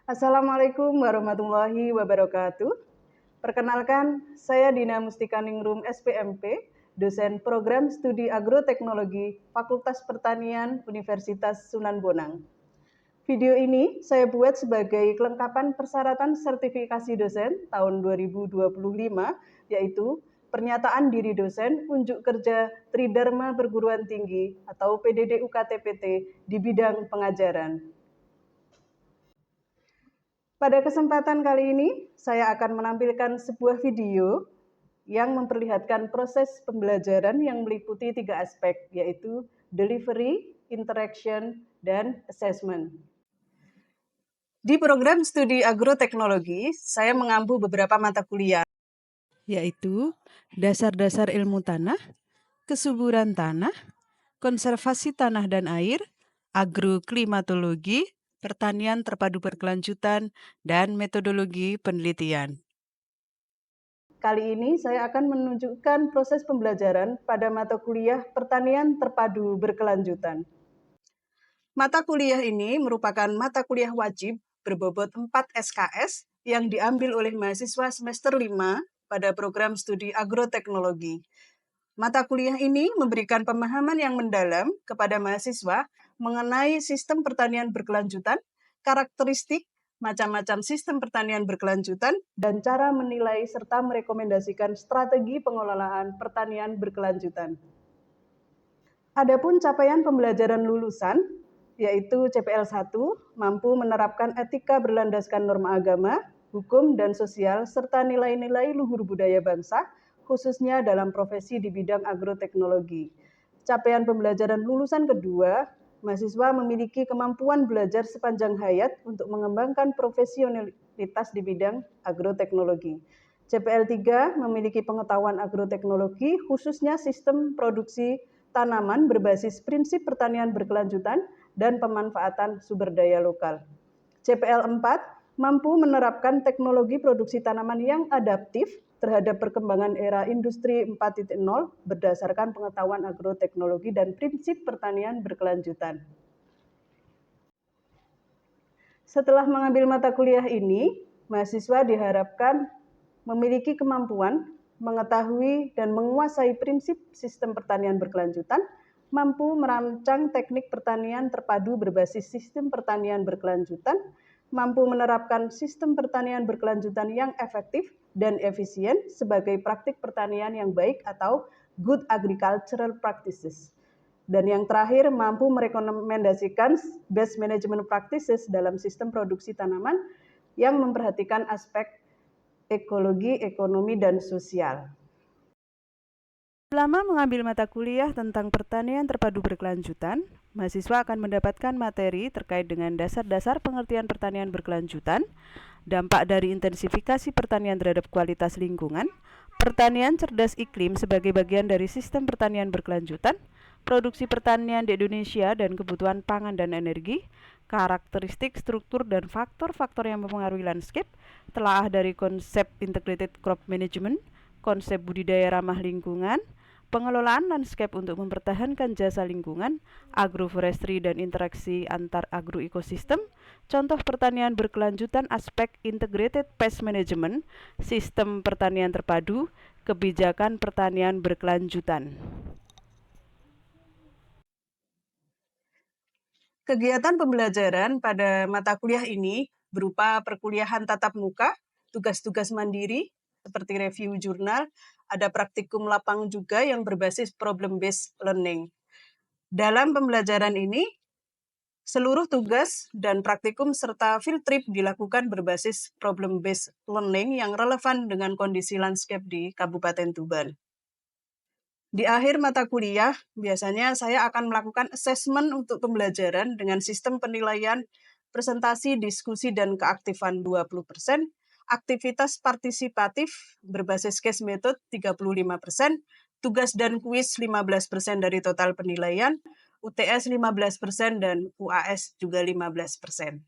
Assalamualaikum warahmatullahi wabarakatuh. Perkenalkan, saya Dina Mustikaningrum SPMP, dosen program studi agroteknologi Fakultas Pertanian Universitas Sunan Bonang. Video ini saya buat sebagai kelengkapan persyaratan sertifikasi dosen tahun 2025, yaitu pernyataan diri dosen unjuk kerja Tridharma Perguruan Tinggi atau PDD UKT-PT di bidang pengajaran. Pada kesempatan kali ini, saya akan menampilkan sebuah video yang memperlihatkan proses pembelajaran yang meliputi 3 aspek, yaitu delivery, interaction, dan assessment. Di program studi agroteknologi, saya mengampu beberapa mata kuliah, yaitu dasar-dasar ilmu tanah, kesuburan tanah, konservasi tanah dan air, agroklimatologi, pertanian terpadu berkelanjutan, dan metodologi penelitian. Kali ini saya akan menunjukkan proses pembelajaran pada mata kuliah pertanian terpadu berkelanjutan. Mata kuliah ini merupakan mata kuliah wajib berbobot 4 SKS yang diambil oleh mahasiswa semester 5 pada program studi agroteknologi. Mata kuliah ini memberikan pemahaman yang mendalam kepada mahasiswa mengenai sistem pertanian berkelanjutan, karakteristik, macam-macam sistem pertanian berkelanjutan, dan cara menilai serta merekomendasikan strategi pengelolaan pertanian berkelanjutan. Adapun capaian pembelajaran lulusan, yaitu CPL 1, mampu menerapkan etika berlandaskan norma agama, hukum, dan sosial, serta nilai-nilai luhur budaya bangsa, khususnya dalam profesi di bidang agroteknologi. Capaian pembelajaran lulusan kedua, mahasiswa memiliki kemampuan belajar sepanjang hayat untuk mengembangkan profesionalitas di bidang agroteknologi. CPL 3 memiliki pengetahuan agroteknologi, khususnya sistem produksi tanaman berbasis prinsip pertanian berkelanjutan dan pemanfaatan sumber daya lokal. CPL 4 mampu menerapkan teknologi produksi tanaman yang adaptif terhadap perkembangan era industri 4.0 berdasarkan pengetahuan agroteknologi dan prinsip pertanian berkelanjutan. Setelah mengambil mata kuliah ini, mahasiswa diharapkan memiliki kemampuan mengetahui dan menguasai prinsip sistem pertanian berkelanjutan, mampu merancang teknik pertanian terpadu berbasis sistem pertanian berkelanjutan, mampu menerapkan sistem pertanian berkelanjutan yang efektif dan efisien sebagai praktik pertanian yang baik atau good agricultural practices. Dan yang terakhir, mampu merekomendasikan best management practices dalam sistem produksi tanaman yang memperhatikan aspek ekologi, ekonomi, dan sosial. Selama mengambil mata kuliah tentang pertanian terpadu berkelanjutan, mahasiswa akan mendapatkan materi terkait dengan dasar-dasar pengertian pertanian berkelanjutan, dampak dari intensifikasi pertanian terhadap kualitas lingkungan, pertanian cerdas iklim sebagai bagian dari sistem pertanian berkelanjutan, produksi pertanian di Indonesia dan kebutuhan pangan dan energi, karakteristik, struktur, dan faktor-faktor yang mempengaruhi landscape, telaah dari konsep integrated crop management, konsep budidaya ramah lingkungan, pengelolaan landscape untuk mempertahankan jasa lingkungan, agroforestry dan interaksi antar agroekosistem, contoh pertanian berkelanjutan aspek integrated pest management, sistem pertanian terpadu, kebijakan pertanian berkelanjutan. Kegiatan pembelajaran pada mata kuliah ini berupa perkuliahan tatap muka, tugas-tugas mandiri, seperti review jurnal, ada praktikum lapang juga yang berbasis problem-based learning. Dalam pembelajaran ini, seluruh tugas dan praktikum serta field trip dilakukan berbasis problem-based learning yang relevan dengan kondisi landscape di Kabupaten Tuban. Di akhir mata kuliah, biasanya saya akan melakukan assessment untuk pembelajaran dengan sistem penilaian presentasi, diskusi, dan keaktifan 20%, aktivitas partisipatif berbasis case method 35%, tugas dan kuis 15% dari total penilaian, UTS 15% dan UAS juga 15%.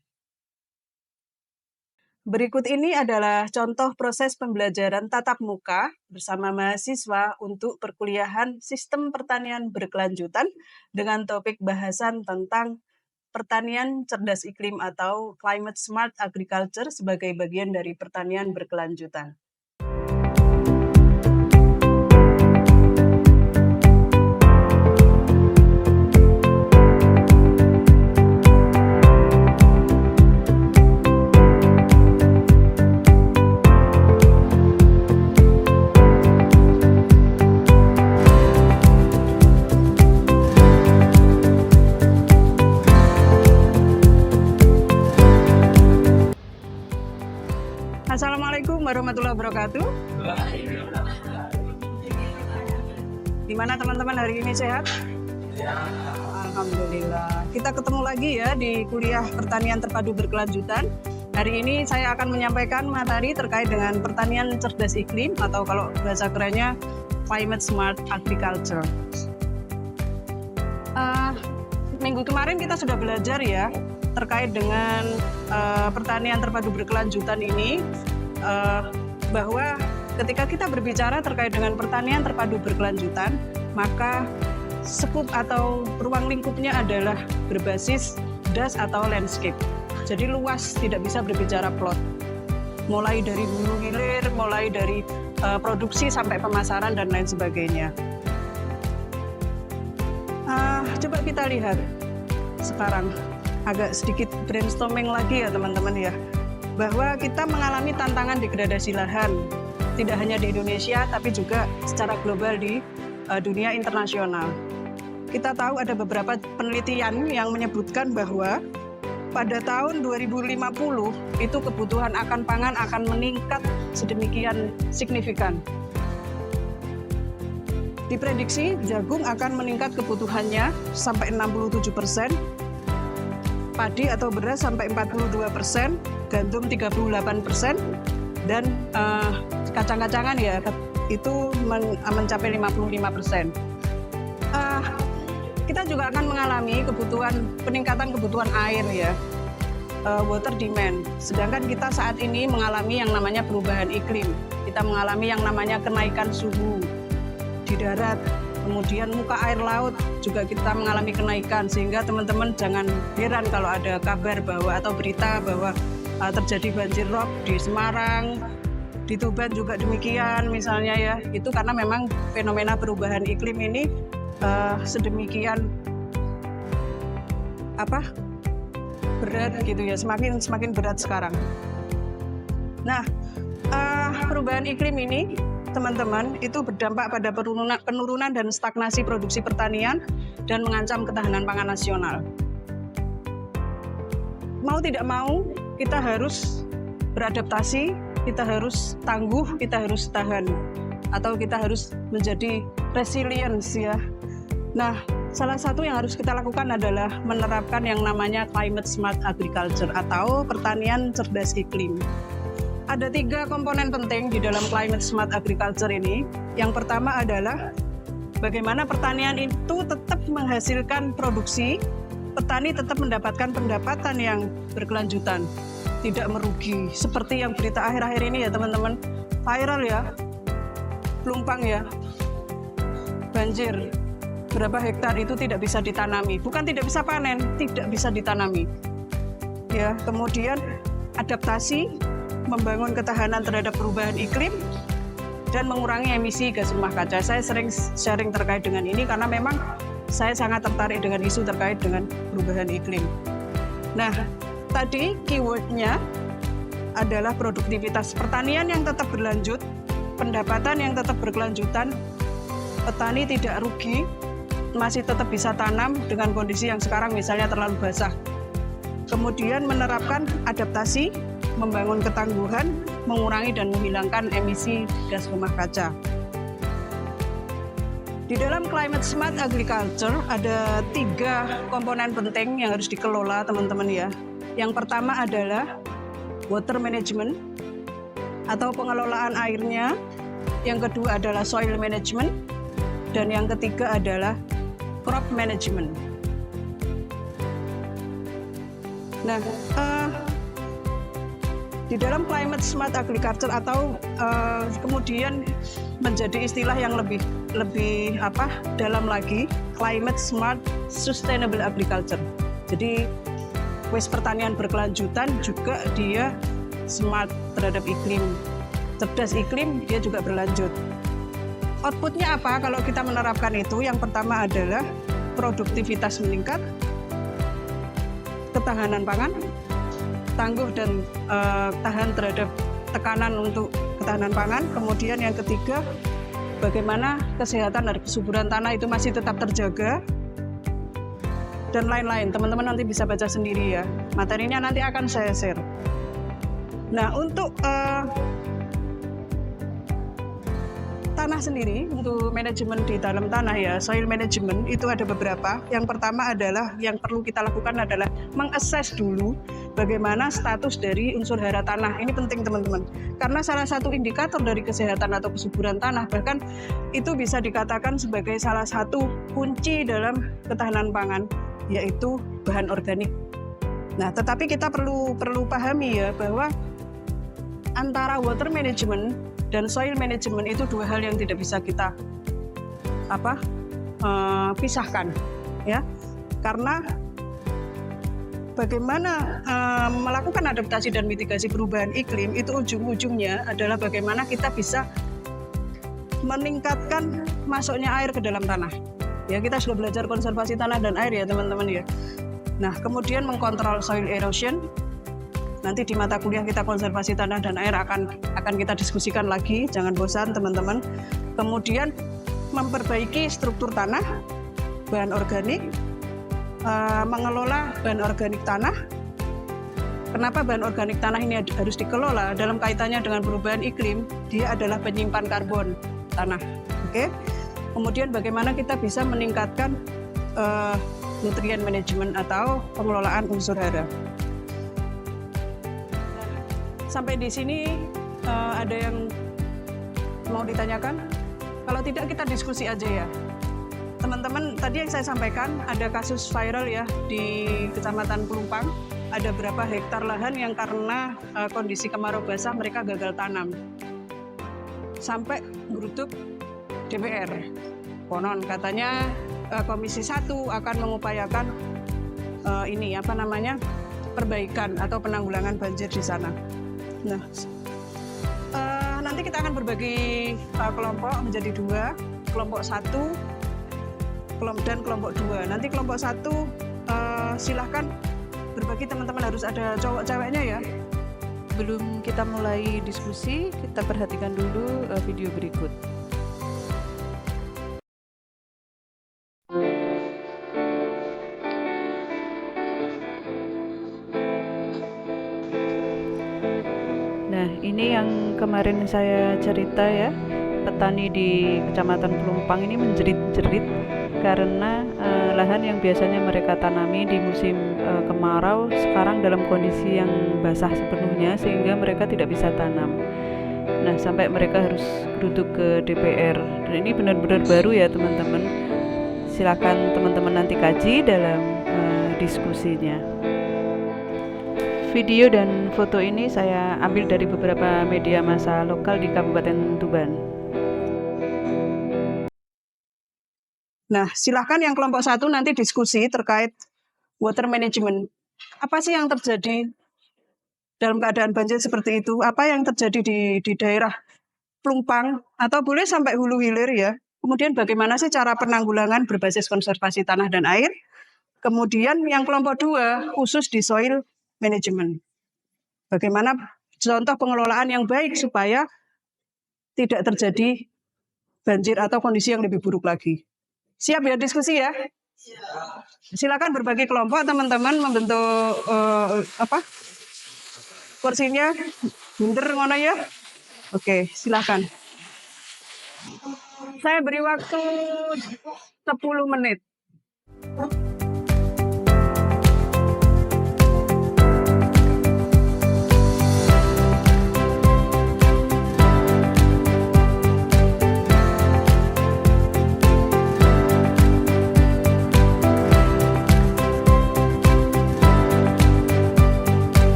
Berikut ini adalah contoh proses pembelajaran tatap muka bersama mahasiswa untuk perkuliahan Sistem Pertanian Berkelanjutan dengan topik bahasan tentang pertanian cerdas iklim atau Climate Smart Agriculture sebagai bagian dari pertanian berkelanjutan. Assalamualaikum warahmatullahi wabarakatuh. Gimana teman-teman hari ini, sehat? Alhamdulillah. Kita ketemu lagi ya di kuliah pertanian terpadu berkelanjutan. Hari ini saya akan menyampaikan materi terkait dengan pertanian cerdas iklim atau kalau bahasa kerennya Climate Smart Agriculture. Minggu kemarin kita sudah belajar ya terkait dengan pertanian terpadu berkelanjutan ini, bahwa ketika kita berbicara terkait dengan pertanian terpadu berkelanjutan, maka skup atau ruang lingkupnya adalah berbasis DAS atau landscape. Jadi luas, tidak bisa berbicara plot. Mulai dari hulu hilir, mulai dari produksi sampai pemasaran dan lain sebagainya. Coba kita lihat sekarang, agak sedikit brainstorming lagi ya teman-teman ya, bahwa kita mengalami tantangan degradasi lahan, tidak hanya di Indonesia tapi juga secara global di dunia internasional. Kita tahu ada beberapa penelitian yang menyebutkan bahwa pada tahun 2050 itu kebutuhan akan pangan akan meningkat sedemikian signifikan. Diprediksi jagung akan meningkat kebutuhannya sampai 67%, padi atau beras sampai 42%, gandum 38%, dan kacang-kacangan ya itu mencapai 55%. Kita juga akan mengalami peningkatan kebutuhan air ya, water demand. Sedangkan kita saat ini mengalami yang namanya perubahan iklim. Kita mengalami yang namanya kenaikan suhu di darat. Kemudian muka air laut juga kita mengalami kenaikan, sehingga teman-teman jangan heran kalau ada kabar bahwa atau berita bahwa terjadi banjir rob di Semarang, di Tuban juga demikian misalnya ya. Itu karena memang fenomena perubahan iklim ini sedemikian berat gitu ya, semakin berat sekarang. Nah, perubahan iklim ini teman-teman itu berdampak pada penurunan dan stagnasi produksi pertanian dan mengancam ketahanan pangan nasional. Mau tidak mau kita harus beradaptasi, kita harus tangguh, kita harus tahan, atau kita harus menjadi resilience ya. Nah, salah satu yang harus kita lakukan adalah menerapkan yang namanya Climate Smart Agriculture atau pertanian cerdas iklim. Ada 3 komponen penting di dalam Climate Smart Agriculture ini. Yang pertama adalah bagaimana pertanian itu tetap menghasilkan produksi, petani tetap mendapatkan pendapatan yang berkelanjutan, tidak merugi. Seperti yang berita akhir-akhir ini ya teman-teman, viral ya, Pelumpang ya, banjir. Berapa hektar itu tidak bisa ditanami, bukan tidak bisa panen, tidak bisa ditanami. Ya, kemudian adaptasi, membangun ketahanan terhadap perubahan iklim, dan mengurangi emisi gas rumah kaca. Saya sering sharing terkait dengan ini karena memang saya sangat tertarik dengan isu terkait dengan perubahan iklim. Nah, tadi keywordnya adalah produktivitas pertanian yang tetap berlanjut, pendapatan yang tetap berkelanjutan, petani tidak rugi, masih tetap bisa tanam dengan kondisi yang sekarang misalnya terlalu basah. Kemudian menerapkan adaptasi, membangun ketangguhan, mengurangi dan menghilangkan emisi gas rumah kaca. Di dalam Climate Smart Agriculture ada 3 komponen penting yang harus dikelola teman-teman ya. Yang pertama adalah water management atau pengelolaan airnya. Yang kedua adalah soil management. Dan yang ketiga adalah crop management. Nah, di dalam climate smart agriculture atau kemudian menjadi istilah yang lebih dalam lagi, climate smart sustainable agriculture. Jadi pertanian berkelanjutan juga dia smart terhadap iklim, cerdas iklim, dia juga berlanjut. Outputnya apa kalau kita menerapkan itu? Yang pertama adalah produktivitas meningkat, ketahanan pangan, tangguh dan tahan terhadap tekanan untuk ketahanan pangan. Kemudian yang ketiga, bagaimana kesehatan dan kesuburan tanah itu masih tetap terjaga, dan lain-lain. Teman-teman nanti bisa baca sendiri ya. Materinya nanti akan saya share. Nah, untuk tanah sendiri, untuk manajemen di dalam tanah ya, soil management itu ada beberapa. Yang pertama adalah, yang perlu kita lakukan adalah mengakses dulu bagaimana status dari unsur hara tanah. Ini penting teman-teman, karena salah satu indikator dari kesehatan atau kesuburan tanah, bahkan itu bisa dikatakan sebagai salah satu kunci dalam ketahanan pangan, yaitu bahan organik. Nah, tetapi kita perlu pahami ya, bahwa antara water management dan soil management itu dua hal yang tidak bisa kita pisahkan ya, karena bagaimana melakukan adaptasi dan mitigasi perubahan iklim itu ujung-ujungnya adalah bagaimana kita bisa meningkatkan masuknya air ke dalam tanah. Ya, kita sudah belajar konservasi tanah dan air ya teman-teman ya. Nah, kemudian mengkontrol soil erosion. Nanti di mata kuliah kita konservasi tanah dan air akan kita diskusikan lagi, jangan bosan teman-teman. Kemudian memperbaiki struktur tanah, bahan organik, mengelola bahan organik tanah. Kenapa bahan organik tanah ini harus dikelola? Dalam kaitannya dengan perubahan iklim, dia adalah penyimpan karbon tanah. Oke. Kemudian bagaimana kita bisa meningkatkan nutrien manajemen atau pengelolaan unsur hara. Sampai di sini ada yang mau ditanyakan? Kalau tidak, kita diskusi aja ya. Teman-teman, tadi yang saya sampaikan ada kasus viral ya di Kecamatan Pelumpang. Ada berapa hektar lahan yang karena kondisi kemarau basah mereka gagal tanam. Sampai gerutuk DPR. Konon katanya Komisi 1 akan mengupayakan perbaikan atau penanggulangan banjir di sana. Nah, nanti kita akan berbagi kelompok menjadi dua, kelompok 1 dan kelompok 2. Nanti kelompok 1 silahkan berbagi, teman-teman harus ada cowok-ceweknya ya. Sebelum kita mulai diskusi, kita perhatikan dulu video berikut. Nah, ini yang kemarin saya cerita ya, petani di Kecamatan Pelumpang ini menjerit-jerit karena lahan yang biasanya mereka tanami di musim kemarau sekarang dalam kondisi yang basah sepenuhnya, sehingga mereka tidak bisa tanam. Nah, sampai mereka harus duduk ke DPR. Dan ini benar-benar baru ya teman-teman. Silakan teman-teman nanti kaji dalam diskusinya. Video dan foto ini saya ambil dari beberapa media massa lokal di Kabupaten Tuban. Nah, silahkan yang kelompok 1 nanti diskusi terkait water management. Apa sih yang terjadi dalam keadaan banjir seperti itu? Apa yang terjadi di daerah Pelumpang atau boleh sampai hulu hilir ya? Kemudian bagaimana sih cara penanggulangan berbasis konservasi tanah dan air? Kemudian yang kelompok 2 khusus di soil management. Bagaimana contoh pengelolaan yang baik supaya tidak terjadi banjir atau kondisi yang lebih buruk lagi. Siap ya diskusi ya? Silakan berbagi kelompok teman-teman, membentuk kursinya bunder ngono ya. Oke, silakan. Saya beri waktu 10 menit.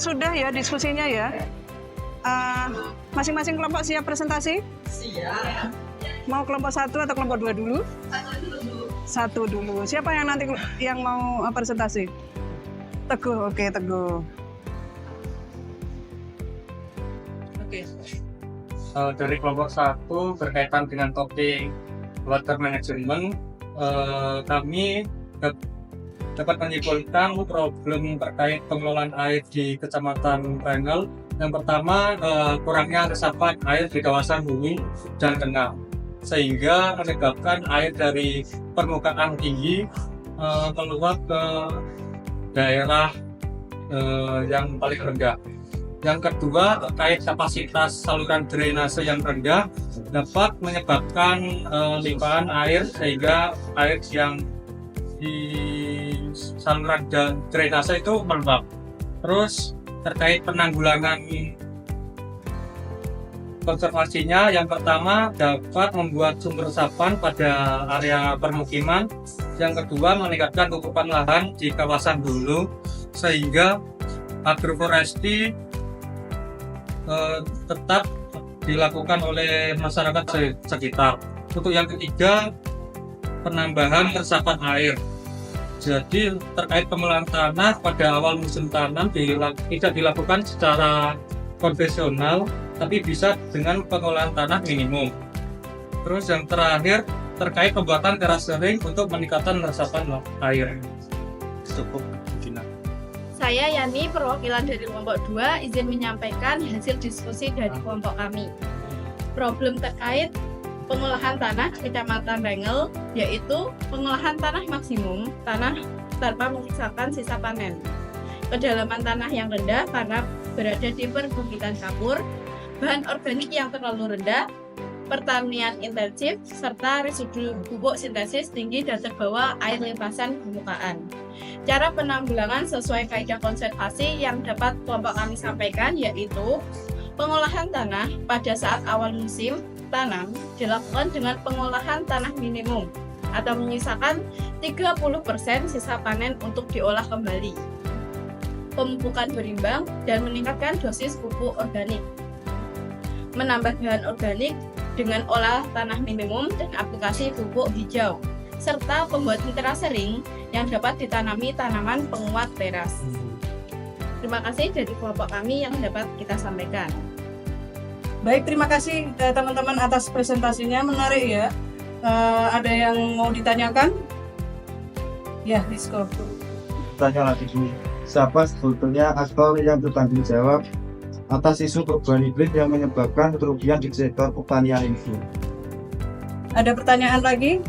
sudah ya diskusinya ya. Masing-masing kelompok siap presentasi? Siap. Mau kelompok 1 atau kelompok 2 dulu? Satu dulu. Siapa yang nanti yang mau presentasi? Teguh, oke Teguh. Oke. Dari kelompok 1 berkaitan dengan topik water management, kami dapat menyimpulkan problem terkait pengelolaan air di Kecamatan Bangel. Yang pertama, kurangnya resapan air di kawasan hulu dan kenal, sehingga menyebabkan air dari permukaan tinggi keluar ke daerah yang paling rendah. Yang kedua, terkait kapasitas saluran drainase yang rendah dapat menyebabkan limpahan air, sehingga air yang di saluran dan drainase itu meluap. Terus terkait penanggulangan konservasinya, yang pertama dapat membuat sumber resapan pada area permukiman. Yang kedua, meningkatkan kukupan lahan di kawasan hulu sehingga agroforestry tetap dilakukan oleh masyarakat sekitar. Untuk yang ketiga, penambahan resapan air. Jadi terkait pemeliharaan tanah pada awal musim tanam tidak dilakukan secara konvensional, tapi bisa dengan pengolahan tanah minimum. Terus yang terakhir, terkait pembuatan terasering untuk meningkatkan resapan air. Cukup, Dina. Saya Yani, perwakilan dari kelompok 2, izin menyampaikan hasil diskusi dari kelompok kami. Problem terkait pengolahan tanah Kecamatan Bangel, yaitu pengolahan tanah maksimum, tanah tanpa menyisakan sisa panen. Kedalaman tanah yang rendah karena berada di perbukitan kapur, bahan organik yang terlalu rendah, pertanian intensif, serta residu pupuk sintesis tinggi dan terbawa air limpasan permukaan. Cara penanggulangan sesuai kaidah konservasi yang dapat kelompok kami sampaikan yaitu pengolahan tanah pada saat awal musim tanam dilakukan dengan pengolahan tanah minimum atau menyisakan 30% sisa panen untuk diolah kembali. Pemupukan berimbang dan meningkatkan dosis pupuk organik. Menambah bahan organik dengan olah tanah minimum dan aplikasi pupuk hijau, serta pembuatan terasering yang dapat ditanami tanaman penguat teras. Terima kasih dari kelompok kami yang dapat kita sampaikan. Baik, terima kasih teman-teman atas presentasinya, menarik ya. Ada yang mau ditanyakan? Ya, Rizko. Tanya lagi dulu. Siapa sebetulnya aktor yang bertanggung jawab atas isu perubahan iklim yang menyebabkan kerugian di sektor pertanian itu? Ada pertanyaan lagi?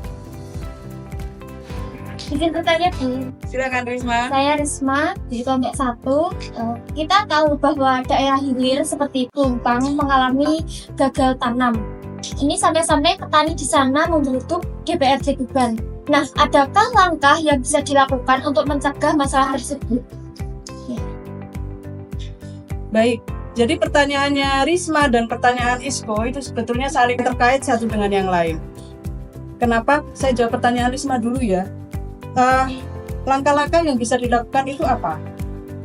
Izin bertanya, Bu. Silakan Risma. Saya Risma dari kelompok 1. Kita tahu bahwa daerah hilir seperti Pelumpang mengalami gagal tanam. Ini sampai-sampai petani di sana membentuk DPRD Tuban. Nah, adakah langkah yang bisa dilakukan untuk mencegah masalah tersebut? Baik, jadi pertanyaannya Risma dan pertanyaan Isko itu sebetulnya saling terkait satu dengan yang lain. Kenapa? Saya jawab pertanyaan Risma dulu ya. Langkah-langkah yang bisa dilakukan itu apa?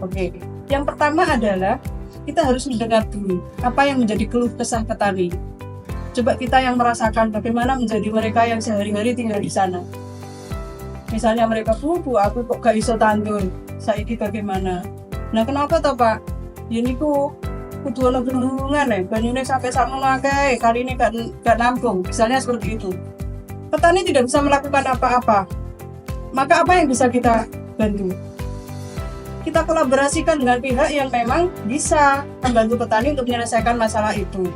Oke, yang pertama adalah kita harus mendengar dulu apa yang menjadi keluh kesah petani. Coba kita yang merasakan bagaimana menjadi mereka yang sehari-hari tinggal di sana. Misalnya mereka, Bu, aku kok gak iso tandur, saiki bagaimana? Nah, kenapa toh Pak? Ya niku kudu ana gendulungan banyune sampai sakmono akeh, kali ini gak nampung. Misalnya seperti itu. Petani tidak bisa melakukan apa-apa. Maka apa yang bisa kita bantu? Kita kolaborasikan dengan pihak yang memang bisa membantu petani untuk menyelesaikan masalah itu.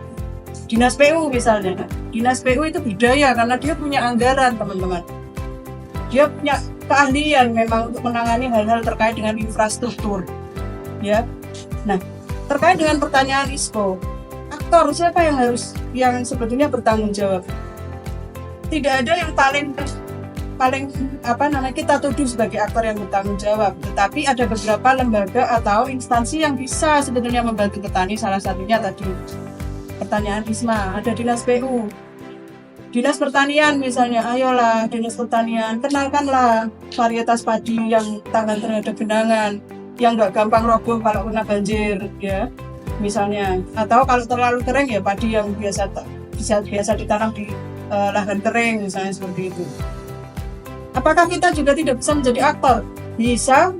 Dinas PU misalnya. Dinas PU itu budaya karena dia punya anggaran, teman-teman. Dia punya keahlian memang untuk menangani hal-hal terkait dengan infrastruktur. Ya. Nah, terkait dengan pertanyaan Isco, aktor siapa yang sebetulnya bertanggung jawab? Tidak ada yang paling kita tuduh sebagai aktor yang bertanggung jawab, tetapi ada beberapa lembaga atau instansi yang bisa sebetulnya membantu petani. Salah satunya tadi pertanyaan Risma, ada Dinas PU, Dinas Pertanian misalnya. Ayolah Dinas Pertanian, kenalkanlah varietas padi yang tahan terhadap genangan, yang nggak gampang roboh kalau kena banjir ya misalnya, atau kalau terlalu kering ya padi yang biasa ditanam di lahan kering misalnya seperti itu. Apakah kita juga tidak bisa menjadi aktor? Bisa.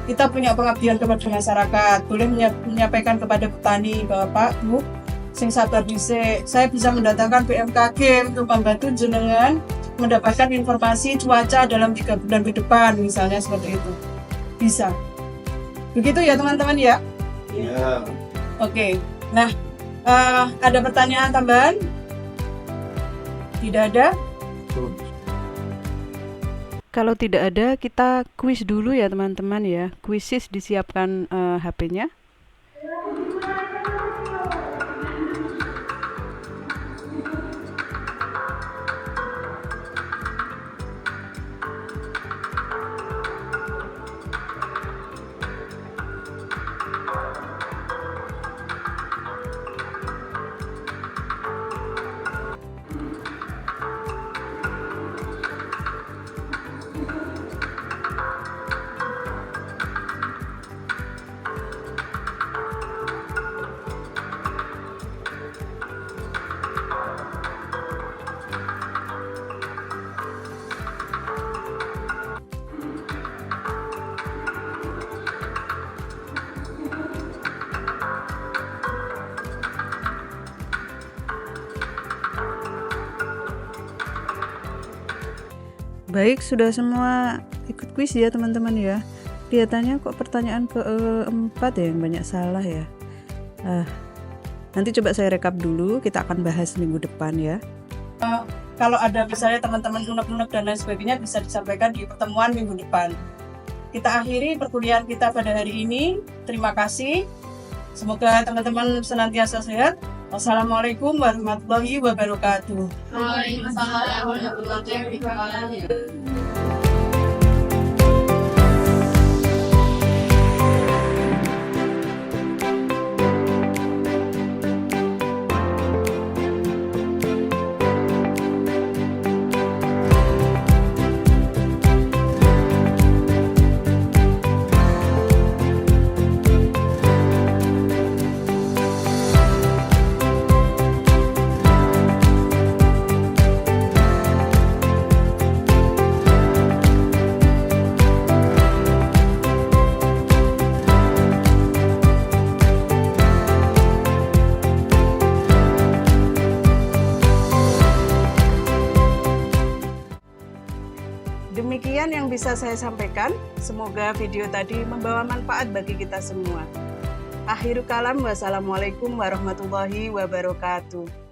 Kita punya pengabdian kepada masyarakat, boleh menyampaikan kepada petani bahwa Pak, Bu, sing sabar dhisik, saya bisa mendatangkan BMKG untuk membantu jenengan mendapatkan informasi cuaca dalam 3 bulan ke depan, misalnya seperti itu. Bisa. Begitu ya teman-teman ya? Iya. Oke. Nah, ada pertanyaan tambahan? Tidak ada? Kalau tidak ada, kita kuis dulu ya teman-teman ya. Kuisis disiapkan HP-nya. Baik, sudah semua ikut kuis ya teman-teman ya. Kelihatannya kok pertanyaan keempat ya yang banyak salah ya. Nanti coba saya rekap dulu, kita akan bahas minggu depan ya. Kalau ada misalnya teman-teman unek-unek dan lain sebagainya bisa disampaikan di pertemuan minggu depan. Kita akhiri perkuliahan kita pada hari ini. Terima kasih. Semoga teman-teman senantiasa sehat. Wassalamualaikum warahmatullahi wabarakatuh. Waalaikumsalam warahmatullahi wabarakatuh. Demikian yang bisa saya sampaikan. Semoga video tadi membawa manfaat bagi kita semua. Akhirul kalam, wassalamualaikum warahmatullahi wabarakatuh.